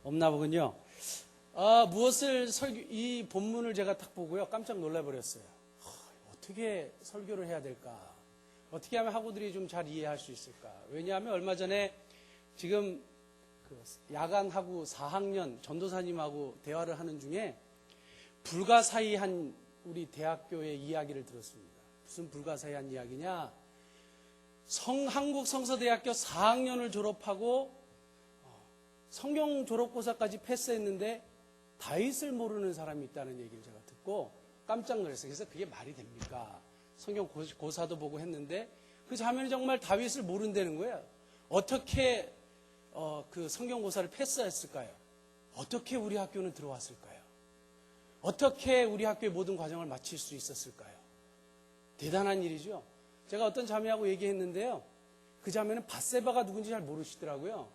없나 보군요. 이 본문을 제가 딱 보고요. 깜짝 놀라버렸어요. 어떻게 설교를 해야 될까? 어떻게 하면 학우들이 좀 잘 이해할 수 있을까? 왜냐하면 얼마 전에 지금 야간 학우 4학년 전도사님하고 대화를 하는 중에 불가사의한 우리 대학교의 이야기를 들었습니다. 무슨 불가사의한 이야기냐? 한국 성서대학교 4학년을 졸업하고 성경 졸업고사까지 패스했는데 다윗을 모르는 사람이 있다는 얘기를 제가 듣고 깜짝 놀랐어요. 그래서 그게 말이 됩니까? 성경 고사도 보고 했는데 그 자매는 정말 다윗을 모른다는 거예요. 어떻게 그 성경 고사를 패스했을까요? 어떻게 우리 학교는 들어왔을까요? 어떻게 우리 학교의 모든 과정을 마칠 수 있었을까요? 대단한 일이죠. 제가 어떤 자매하고 얘기했는데요. 그 자매는 밧세바가 누군지 잘 모르시더라고요.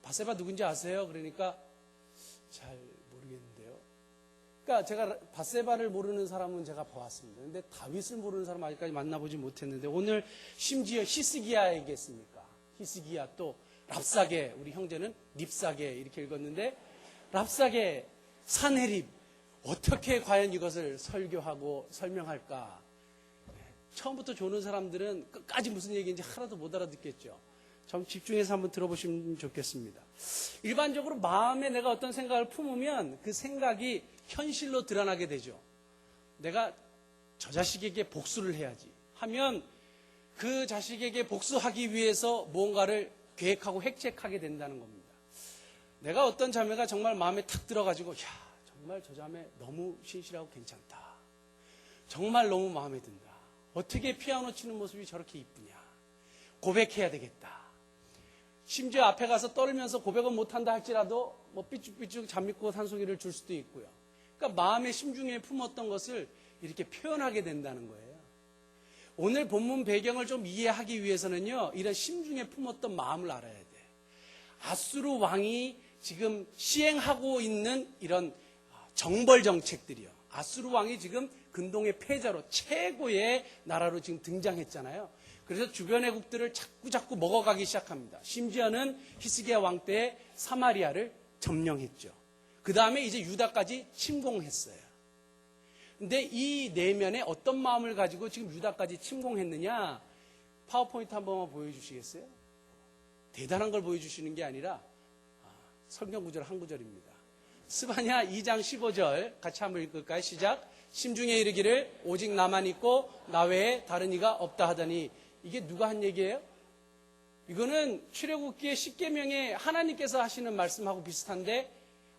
밧세바 누군지 아세요? 그러니까 잘 모르겠는데요. 그러니까 제가 밧세바를 모르는 사람은 제가 봐왔습니다. 근데 다윗을 모르는 사람 아직까지 만나보지 못했는데 오늘 심지어 히스기야 얘기했습니까? 히스기야 또 랍사게, 우리 형제는 립사게 이렇게 읽었는데 랍사게, 산헤립 어떻게 과연 이것을 설교하고 설명할까? 처음부터 조는 사람들은 끝까지 무슨 얘기인지 하나도 못 알아듣겠죠. 좀 집중해서 한번 들어보시면 좋겠습니다. 일반적으로 마음에 내가 어떤 생각을 품으면 그 생각이 현실로 드러나게 되죠. 내가 저 자식에게 복수를 해야지 하면 그 자식에게 복수하기 위해서 무언가를 계획하고 획책하게 된다는 겁니다. 내가 어떤 자매가 정말 마음에 탁 들어가지고 정말 저 자매 너무 신실하고 괜찮다. 정말 너무 마음에 든다. 어떻게 피아노 치는 모습이 저렇게 이쁘냐. 고백해야 되겠다. 심지어 앞에 가서 떨면서 고백은 못한다 할지라도 뭐 삐죽삐죽 잠미꽃 한 송이를 줄 수도 있고요. 그러니까 마음의 심중에 품었던 것을 이렇게 표현하게 된다는 거예요. 오늘 본문 배경을 좀 이해하기 위해서는요. 이런 심중에 품었던 마음을 알아야 돼. 아수르 왕이 지금 시행하고 있는 이런 정벌 정책들이요. 아수르 왕이 지금 근동의 패자로 최고의 나라로 지금 등장했잖아요. 그래서 주변의 국들을 자꾸 먹어가기 시작합니다. 심지어는 히스기야 왕 때 사마리아를 점령했죠. 그 다음에 이제 유다까지 침공했어요. 근데 이 내면에 어떤 마음을 가지고 지금 유다까지 침공했느냐? 파워포인트 한 번만 보여주시겠어요? 대단한 걸 보여주시는 게 아니라 성경 구절 한 구절입니다. 스바냐 2장 15절 같이 한번 읽을까요? 시작. 심중에 이르기를 오직 나만 있고 나 외에 다른 이가 없다 하더니 이게 누가 한 얘기예요? 이거는 출애굽기의 10계명에 하나님께서 하시는 말씀하고 비슷한데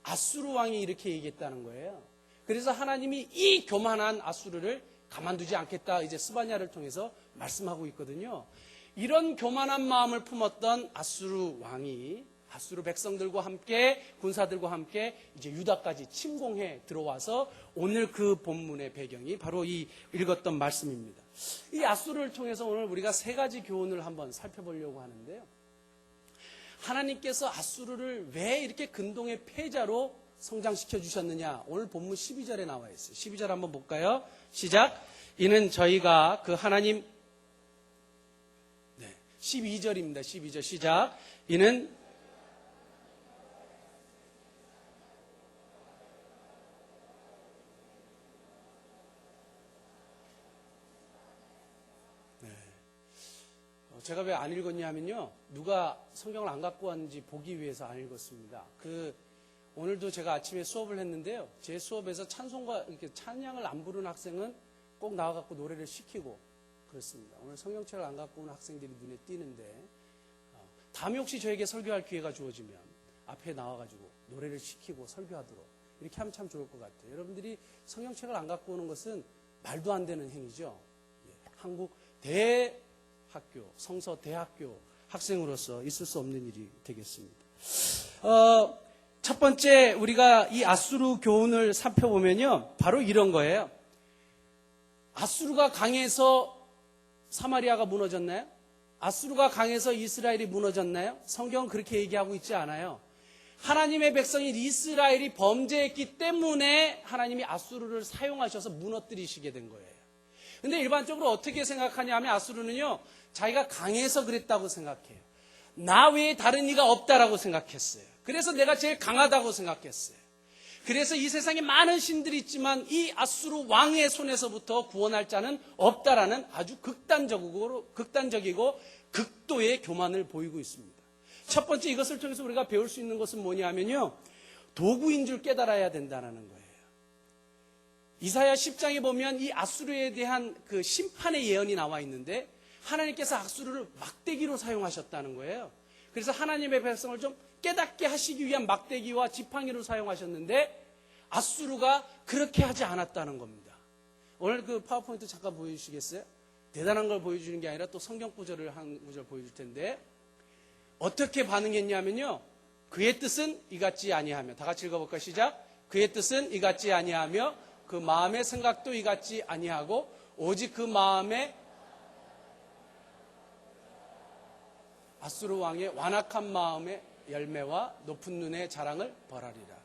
아수르 왕이 이렇게 얘기했다는 거예요. 그래서 하나님이 이 교만한 아수르를 가만두지 않겠다 이제 스바냐를 통해서 말씀하고 있거든요. 이런 교만한 마음을 품었던 아수르 왕이 아수르 백성들과 함께 군사들과 함께 이제 유다까지 침공해 들어와서 오늘 그 본문의 배경이 바로 이 읽었던 말씀입니다. 이 아수르를 통해서 오늘 우리가 세 가지 교훈을 한번 살펴보려고 하는데요. 하나님께서 아수르를 왜 이렇게 근동의 패자로 성장시켜 주셨느냐? 오늘 본문 12절에 나와 있어요. 12절 한번 볼까요? 시작. 이는 저희가 그 하나님 12절입니다. 12절 시작. 이는 제가 왜 안 읽었냐 하면요. 누가 성경을 안 갖고 왔는지 보기 위해서 안 읽었습니다. 오늘도 제가 아침에 수업을 했는데요. 제 수업에서 찬송가, 이렇게 찬양을 안 부르는 학생은 꼭 나와갖고 노래를 시키고 그렇습니다. 오늘 성경책을 안 갖고 온 학생들이 눈에 띄는데, 다음에 혹시 저에게 설교할 기회가 주어지면 앞에 나와가지고 노래를 시키고 설교하도록 이렇게 하면 참 좋을 것 같아요. 여러분들이 성경책을 안 갖고 오는 것은 말도 안 되는 행위죠. 한국 대학교, 성서대학교 학생으로서 있을 수 없는 일이 되겠습니다. 첫 번째 우리가 이 아수르 교훈을 살펴보면요. 바로 이런 거예요. 아수르가 강해서 사마리아가 무너졌나요? 아수르가 강해서 이스라엘이 무너졌나요? 성경은 그렇게 얘기하고 있지 않아요. 하나님의 백성인 이스라엘이 범죄했기 때문에 하나님이 아수르를 사용하셔서 무너뜨리시게 된 거예요. 근데 일반적으로 어떻게 생각하냐 하면 아수르는요. 자기가 강해서 그랬다고 생각해요. 나 외에 다른 이가 없다라고 생각했어요. 그래서 내가 제일 강하다고 생각했어요. 그래서 이 세상에 많은 신들이 있지만 이 아수르 왕의 손에서부터 구원할 자는 없다라는 아주 극단적이고 극도의 교만을 보이고 있습니다. 첫 번째, 이것을 통해서 우리가 배울 수 있는 것은 뭐냐면요, 도구인 줄 깨달아야 된다는 거예요. 이사야 10장에 보면 이 아수르에 대한 그 심판의 예언이 나와 있는데 하나님께서 아수르를 막대기로 사용하셨다는 거예요. 그래서 하나님의 백성을 좀 깨닫게 하시기 위한 막대기와 지팡이로 사용하셨는데 아수르가 그렇게 하지 않았다는 겁니다. 오늘 그 파워포인트 잠깐 보여주시겠어요? 대단한 걸 보여주는 게 아니라 또 성경 구절을 한 구절 보여줄 텐데 어떻게 반응했냐면요, 그의 뜻은 이같지 아니하며, 다 같이 읽어볼까요? 시작. 그의 뜻은 이같지 아니하며 그 마음의 생각도 이같지 아니하고 오직 그 마음에 아수르 왕의 완악한 마음의 열매와 높은 눈의 자랑을 벌하리라.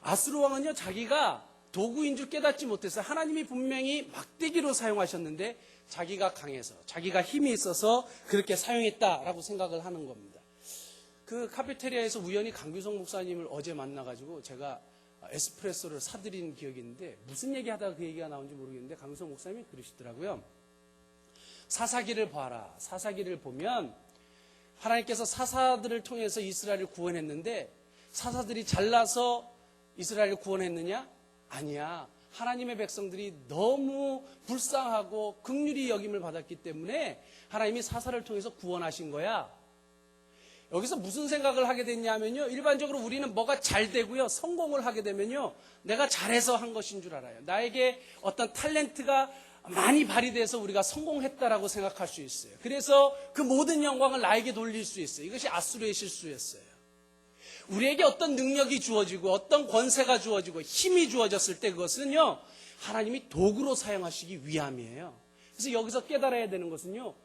아수르 왕은요, 자기가 도구인 줄 깨닫지 못해서 하나님이 분명히 막대기로 사용하셨는데 자기가 강해서, 자기가 힘이 있어서 그렇게 사용했다라고 생각을 하는 겁니다. 그 카페테리아에서 우연히 강규성 목사님을 어제 만나가지고 제가 에스프레소를 사드린 기억이 있는데 무슨 얘기하다가 그 얘기가 나온지 모르겠는데 강규성 목사님이 그러시더라고요. 사사기를 봐라. 사사기를 보면 하나님께서 사사들을 통해서 이스라엘을 구원했는데 사사들이 잘나서 이스라엘을 구원했느냐? 아니야. 하나님의 백성들이 너무 불쌍하고 긍휼히 여김을 받았기 때문에 하나님이 사사를 통해서 구원하신 거야. 여기서 무슨 생각을 하게 됐냐면요, 일반적으로 우리는 뭐가 잘 되고요, 성공을 하게 되면요, 내가 잘해서 한 것인 줄 알아요. 나에게 어떤 탤런트가 많이 발휘돼서 우리가 성공했다라고 생각할 수 있어요. 그래서 그 모든 영광을 나에게 돌릴 수 있어요. 이것이 아수르의 실수였어요. 우리에게 어떤 능력이 주어지고 어떤 권세가 주어지고 힘이 주어졌을 때 그것은요, 하나님이 도구로 사용하시기 위함이에요. 그래서 여기서 깨달아야 되는 것은요,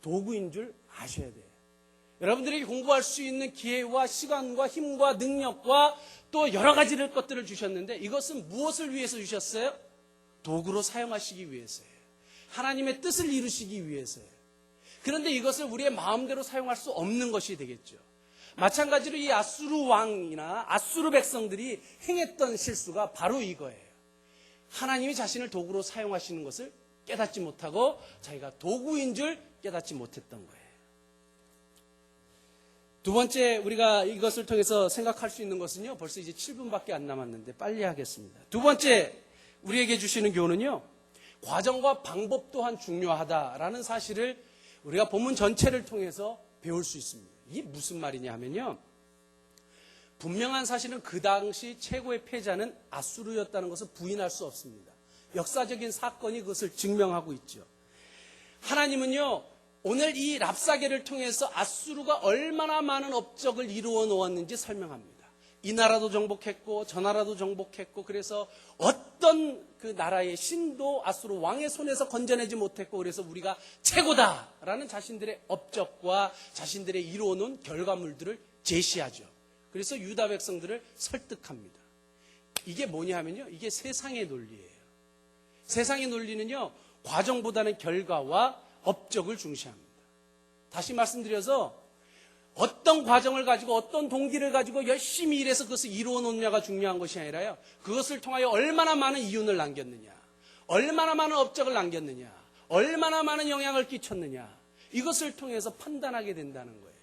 도구인 줄 아셔야 돼요. 여러분들에게 공부할 수 있는 기회와 시간과 힘과 능력과 또 여러 가지 것들을 주셨는데 이것은 무엇을 위해서 주셨어요? 도구로 사용하시기 위해서예요. 하나님의 뜻을 이루시기 위해서예요. 그런데 이것을 우리의 마음대로 사용할 수 없는 것이 되겠죠. 마찬가지로 이 아수르 왕이나 아수르 백성들이 행했던 실수가 바로 이거예요. 하나님이 자신을 도구로 사용하시는 것을 깨닫지 못하고 자기가 도구인 줄 깨닫지 못했던 거예요. 두 번째, 우리가 이것을 통해서 생각할 수 있는 것은요, 벌써 이제 7분밖에 안 남았는데 빨리 하겠습니다. 두 번째, 우리에게 주시는 교훈은요, 과정과 방법 또한 중요하다라는 사실을 우리가 본문 전체를 통해서 배울 수 있습니다. 이게 무슨 말이냐 하면요, 분명한 사실은 그 당시 최고의 패자는 아수르였다는 것을 부인할 수 없습니다. 역사적인 사건이 그것을 증명하고 있죠. 하나님은요, 오늘 이 랍사게를 통해서 아수르가 얼마나 많은 업적을 이루어 놓았는지 설명합니다. 이 나라도 정복했고 저 나라도 정복했고, 그래서 어떤 그 나라의 신도 아수르 왕의 손에서 건져내지 못했고, 그래서 우리가 최고다라는 자신들의 업적과 자신들의 이루어 놓은 결과물들을 제시하죠. 그래서 유다 백성들을 설득합니다. 이게 뭐냐 하면요, 이게 세상의 논리예요. 세상의 논리는요, 과정보다는 결과와 업적을 중시합니다. 다시 말씀드려서 어떤 과정을 가지고 어떤 동기를 가지고 열심히 일해서 그것을 이루어 놓느냐가 중요한 것이 아니라요, 그것을 통하여 얼마나 많은 이윤을 남겼느냐, 얼마나 많은 업적을 남겼느냐, 얼마나 많은 영향을 끼쳤느냐, 이것을 통해서 판단하게 된다는 거예요.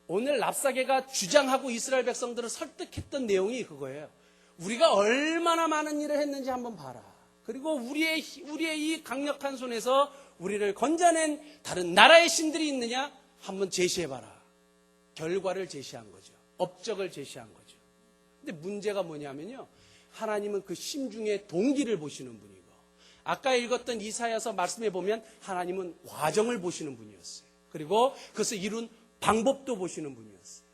오늘 랍사게가 주장하고 이스라엘 백성들을 설득했던 내용이 그거예요. 우리가 얼마나 많은 일을 했는지 한번 봐라. 그리고 우리의 이 강력한 손에서 우리를 건져낸 다른 나라의 신들이 있느냐 한번 제시해봐라. 결과를 제시한 거죠. 업적을 제시한 거죠. 근데 문제가 뭐냐면요, 하나님은 그 심중의 동기를 보시는 분이고, 아까 읽었던 이사야서 말씀해 보면 하나님은 과정을 보시는 분이었어요. 그리고 그것을 이룬 방법도 보시는 분이었어요.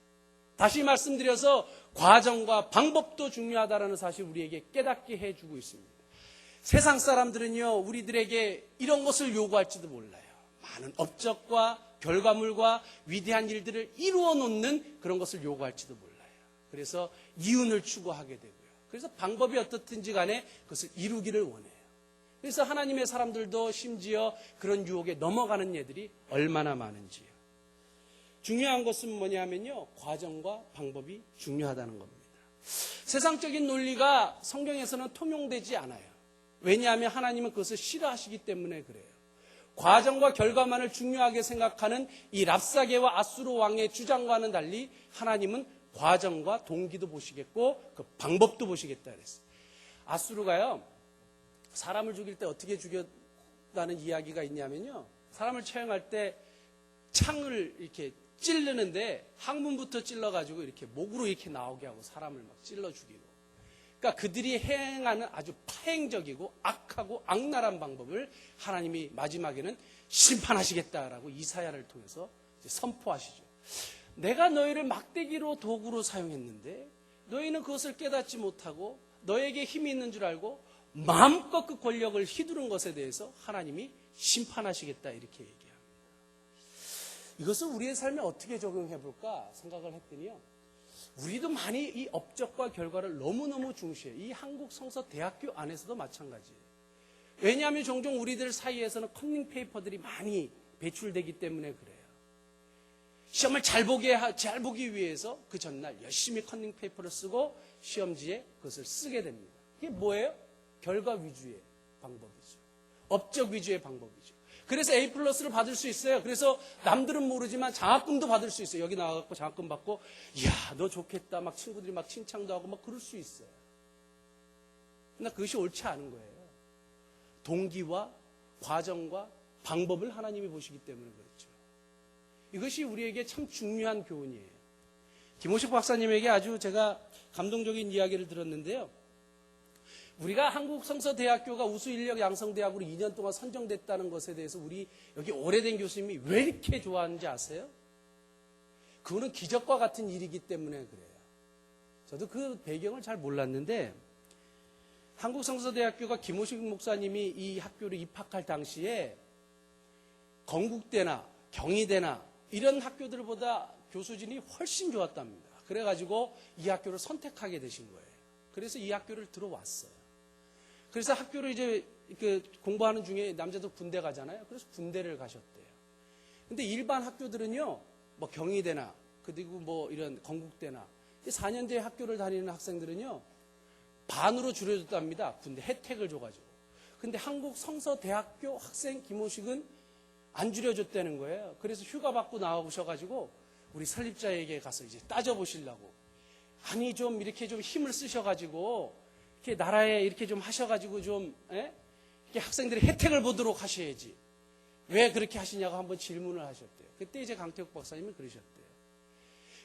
다시 말씀드려서 과정과 방법도 중요하다는 사실 우리에게 깨닫게 해주고 있습니다. 세상 사람들은요, 우리들에게 이런 것을 요구할지도 몰라요. 많은 업적과 결과물과 위대한 일들을 이루어 놓는 그런 것을 요구할지도 몰라요. 그래서 이윤을 추구하게 되고요. 그래서 방법이 어떻든지 간에 그것을 이루기를 원해요. 그래서 하나님의 사람들도 심지어 그런 유혹에 넘어가는 예들이 얼마나 많은지요. 중요한 것은 뭐냐면요, 과정과 방법이 중요하다는 겁니다. 세상적인 논리가 성경에서는 통용되지 않아요. 왜냐하면 하나님은 그것을 싫어하시기 때문에 그래요. 과정과 결과만을 중요하게 생각하는 이 랍사게와 아수르 왕의 주장과는 달리 하나님은 과정과 동기도 보시겠고 그 방법도 보시겠다 그랬어요. 아수르가요, 사람을 죽일 때 어떻게 죽였다는 이야기가 있냐면요, 사람을 처형할 때 창을 이렇게 찌르는데 항문부터 찔러가지고 이렇게 목으로 이렇게 나오게 하고 사람을 막 찔러 죽이고, 그러니까 그들이 행하는 아주 파행적이고 악하고 악랄한 방법을 하나님이 마지막에는 심판하시겠다라고 이사야를 통해서 선포하시죠. 내가 너희를 막대기로 도구로 사용했는데 너희는 그것을 깨닫지 못하고 너에게 힘이 있는 줄 알고 마음껏 그 권력을 휘두른 것에 대해서 하나님이 심판하시겠다 이렇게 얘기합니다. 이것을 우리의 삶에 어떻게 적용해 볼까 생각을 했더니요, 우리도 많이 이 업적과 결과를 너무너무 중시해요. 이 한국 성서 대학교 안에서도 마찬가지예요. 왜냐하면 종종 우리들 사이에서는 커닝 페이퍼들이 많이 배출되기 때문에 그래요. 시험을 잘 보기 위해서 그 전날 열심히 커닝 페이퍼를 쓰고 시험지에 그것을 쓰게 됩니다. 이게 뭐예요? 결과 위주의 방법이죠. 업적 위주의 방법이죠. 그래서 A+를 받을 수 있어요. 그래서 남들은 모르지만 장학금도 받을 수 있어요. 여기 나와갖고 장학금 받고, 이야, 너 좋겠다. 막 친구들이 막 칭찬도 하고 막 그럴 수 있어요. 그러나 그것이 옳지 않은 거예요. 동기와 과정과 방법을 하나님이 보시기 때문에 그렇죠. 이것이 우리에게 참 중요한 교훈이에요. 김호식 박사님에게 아주 제가 감동적인 이야기를 들었는데요. 우리가 한국성서대학교가 우수인력양성대학으로 2년 동안 선정됐다는 것에 대해서 우리 여기 오래된 교수님이 왜 이렇게 좋아하는지 아세요? 그거는 기적과 같은 일이기 때문에 그래요. 저도 그 배경을 잘 몰랐는데 한국성서대학교가 김호식 목사님이 이 학교를 입학할 당시에 건국대나 경희대나 이런 학교들보다 교수진이 훨씬 좋았답니다. 그래가지고 이 학교를 선택하게 되신 거예요. 그래서 이 학교를 들어왔어요. 그래서 학교를 이제 공부하는 중에 남자도 군대 가잖아요. 그래서 군대를 가셨대요. 근데 일반 학교들은요, 뭐 경희대나 그리고 뭐 이런 건국대나 4년제 학교를 다니는 학생들은요, 반으로 줄여줬답니다. 군대 혜택을 줘가지고. 근데 한국성서대학교 학생 김호식은 안 줄여줬다는 거예요. 그래서 휴가 받고 나와보셔가지고 우리 설립자에게 가서 이제 따져보시려고. 아니 좀 이렇게 좀 힘을 쓰셔가지고 이렇게 나라에 이렇게 좀 하셔가지고 좀 이렇게 학생들이 혜택을 보도록 하셔야지. 왜 그렇게 하시냐고 한번 질문을 하셨대요. 그때 이제 강태욱 박사님은 그러셨대요.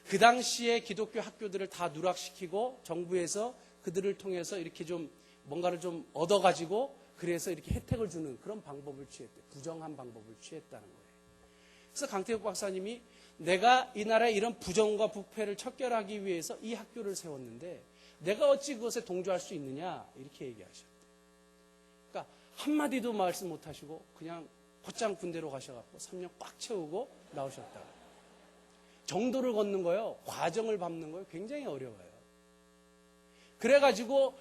그 당시에 기독교 학교들을 다 누락시키고 정부에서 그들을 통해서 이렇게 좀 뭔가를 좀 얻어가지고 그래서 이렇게 혜택을 주는 그런 방법을 취했대요. 부정한 방법을 취했다는 거예요. 그래서 강태욱 박사님이 내가 이 나라의 이런 부정과 부패를 척결하기 위해서 이 학교를 세웠는데 내가 어찌 그것에 동조할 수 있느냐 이렇게 얘기하셨대요. 그러니까 한마디도 말씀 못하시고 그냥 곧장 군대로 가셔갖고 3년 꽉 채우고 나오셨다. 정도를 걷는 거요, 과정을 밟는 거요, 굉장히 어려워요. 그래가지고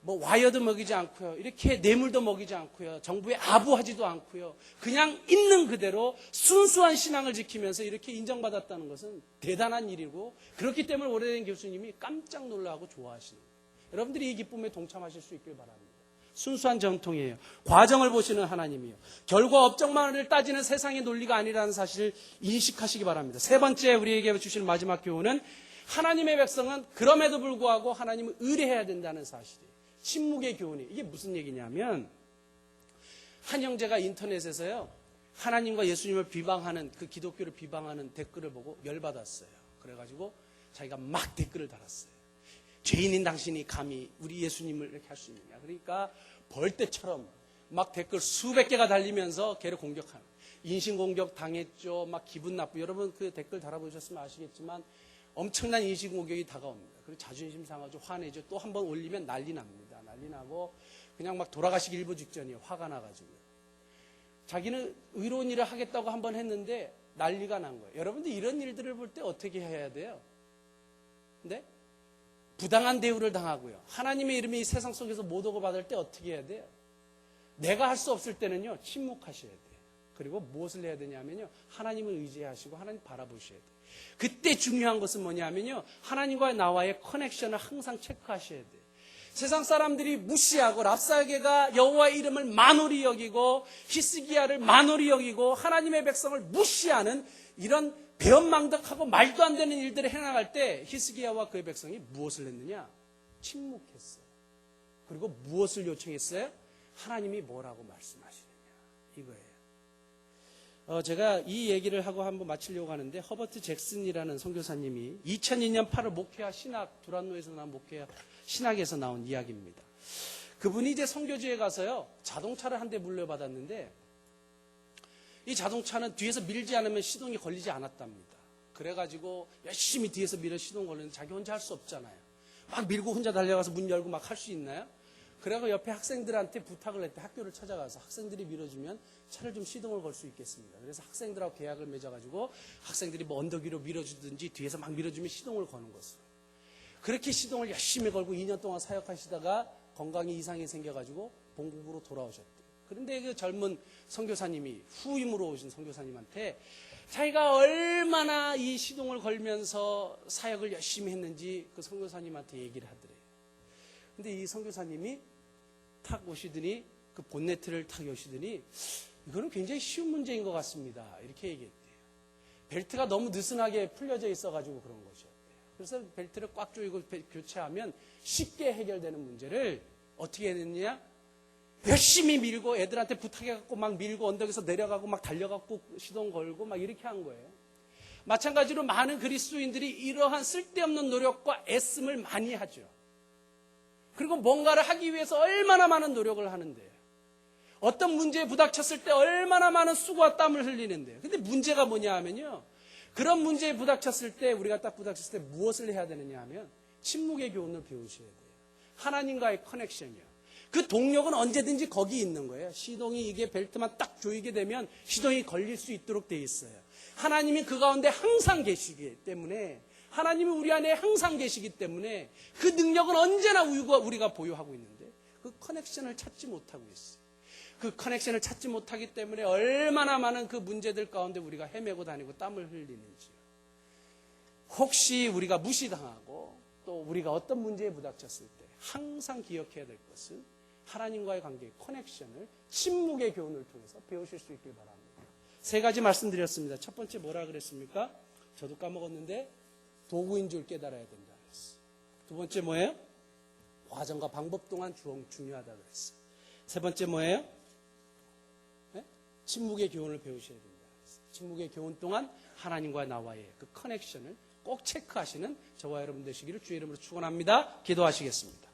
뭐 와이어도 먹이지 않고요, 이렇게 뇌물도 먹이지 않고요, 정부에 아부하지도 않고요, 그냥 있는 그대로 순수한 신앙을 지키면서 이렇게 인정받았다는 것은 대단한 일이고, 그렇기 때문에 오래된 교수님이 깜짝 놀라고 좋아하시는 거예요. 여러분들이 이 기쁨에 동참하실 수 있길 바랍니다. 순수한 전통이에요. 과정을 보시는 하나님이에요. 결과 업적만을 따지는 세상의 논리가 아니라는 사실을 인식하시기 바랍니다. 세 번째 우리에게 주실 마지막 교훈은 하나님의 백성은 그럼에도 불구하고 하나님을 의뢰해야 된다는 사실이에요. 침묵의 교훈이. 이게 무슨 얘기냐면, 한 형제가 인터넷에서요, 하나님과 예수님을 비방하는, 그 기독교를 비방하는 댓글을 보고 열받았어요. 그래가지고 자기가 막 댓글을 달았어요. 죄인인 당신이 감히 우리 예수님을 이렇게 할 수 있느냐. 그러니까 벌떼처럼 막 댓글 수백 개가 달리면서 걔를 공격하는. 인신공격 당했죠. 막 기분 나쁘고. 여러분 그 댓글 달아보셨으면 아시겠지만 엄청난 인신공격이 다가옵니다. 그리고 자존심 상하죠. 화내죠. 또 한 번 올리면 난리 납니다. 난리 나고 그냥 막 돌아가시기 일부 직전이에요. 화가 나가지고. 자기는 의로운 일을 하겠다고 한 번 했는데 난리가 난 거예요. 여러분들 이런 일들을 볼 때 어떻게 해야 돼요? 근데 부당한 대우를 당하고요, 하나님의 이름이 이 세상 속에서 모독을 받을 때 어떻게 해야 돼요? 내가 할 수 없을 때는요, 침묵하셔야 돼요. 그리고 무엇을 해야 되냐면요, 하나님을 의지하시고 하나님 바라보셔야 돼요. 그때 중요한 것은 뭐냐면요, 하나님과 나와의 커넥션을 항상 체크하셔야 돼요. 세상 사람들이 무시하고 랍사게가 여호와의 이름을 만홀히 여기고 히스기야를 만홀히 여기고 하나님의 백성을 무시하는 이런 배은망덕하고 말도 안 되는 일들을 해나갈 때 히스기야와 그의 백성이 무엇을 했느냐? 침묵했어요. 그리고 무엇을 요청했어요? 하나님이 뭐라고 말씀하시느냐, 이거예요. 제가 이 얘기를 하고 한번 마치려고 하는데, 허버트 잭슨이라는 선교사님이 2002년 8월 목회와 신학, 두란노에서 나온 목회와 신학에서 나온 이야기입니다. 그분이 이제 선교지에 가서요, 자동차를 한 대 물려받았는데, 이 자동차는 뒤에서 밀지 않으면 시동이 걸리지 않았답니다. 그래가지고 열심히 뒤에서 밀어 시동 걸리는데 자기 혼자 할 수 없잖아요. 막 밀고 혼자 달려가서 문 열고 막 할 수 있나요? 그래서 옆에 학생들한테 부탁을 했대. 학교를 찾아가서 학생들이 밀어주면 차를 좀 시동을 걸 수 있겠습니다. 그래서 학생들하고 계약을 맺어가지고 학생들이 뭐 언덕 위로 밀어주든지 뒤에서 막 밀어주면 시동을 거는 것으로. 그렇게 시동을 열심히 걸고 2년 동안 사역하시다가 건강에 이상이 생겨가지고 본국으로 돌아오셨대요. 그런데 그 젊은 선교사님이, 후임으로 오신 선교사님한테 자기가 얼마나 이 시동을 걸면서 사역을 열심히 했는지 그 선교사님한테 얘기를 하더래요. 근데 이 선교사님이 탁 오시더니, 그 본네트를 탁 여시더니, 이거는 굉장히 쉬운 문제인 것 같습니다, 이렇게 얘기했대요. 벨트가 너무 느슨하게 풀려져 있어가지고 그런 거죠. 그래서 벨트를 꽉 조이고 교체하면 쉽게 해결되는 문제를 어떻게 했느냐? 열심히 밀고 애들한테 부탁해갖고 막 밀고 언덕에서 내려가고 막 달려갖고 시동 걸고 막 이렇게 한 거예요. 마찬가지로 많은 그리스도인들이 이러한 쓸데없는 노력과 애씀을 많이 하죠. 그리고 뭔가를 하기 위해서 얼마나 많은 노력을 하는데, 어떤 문제에 부닥쳤을 때 얼마나 많은 수고와 땀을 흘리는데, 근데 문제가 뭐냐 하면요, 그런 문제에 부닥쳤을 때, 우리가 딱 부닥쳤을 때 무엇을 해야 되느냐 하면 침묵의 교훈을 배우셔야 돼요. 하나님과의 커넥션이요. 그 동력은 언제든지 거기 있는 거예요. 시동이, 이게 벨트만 딱 조이게 되면 시동이 걸릴 수 있도록 되어 있어요. 하나님이 그 가운데 항상 계시기 때문에, 하나님이 우리 안에 항상 계시기 때문에 그 능력은 언제나 우리가 보유하고 있는데, 그 커넥션을 찾지 못하고 있어요. 그 커넥션을 찾지 못하기 때문에 얼마나 많은 그 문제들 가운데 우리가 헤매고 다니고 땀을 흘리는지요. 혹시 우리가 무시당하고 또 우리가 어떤 문제에 부닥쳤을 때 항상 기억해야 될 것은 하나님과의 관계의 커넥션을 침묵의 교훈을 통해서 배우실 수 있길 바랍니다. 3가지 말씀드렸습니다. 첫 번째 뭐라 그랬습니까? 저도 까먹었는데, 도구인 줄 깨달아야 된다 그랬어요. 두 번째 뭐예요? 과정과 방법 또한 중요하다 그랬어요. 세 번째 뭐예요? 네? 침묵의 교훈을 배우셔야 된다 그랬어요. 침묵의 교훈 동안 하나님과 나와의 그 커넥션을 꼭 체크하시는 저와 여러분 되시기를 주의 이름으로 축원합니다. 기도하시겠습니다.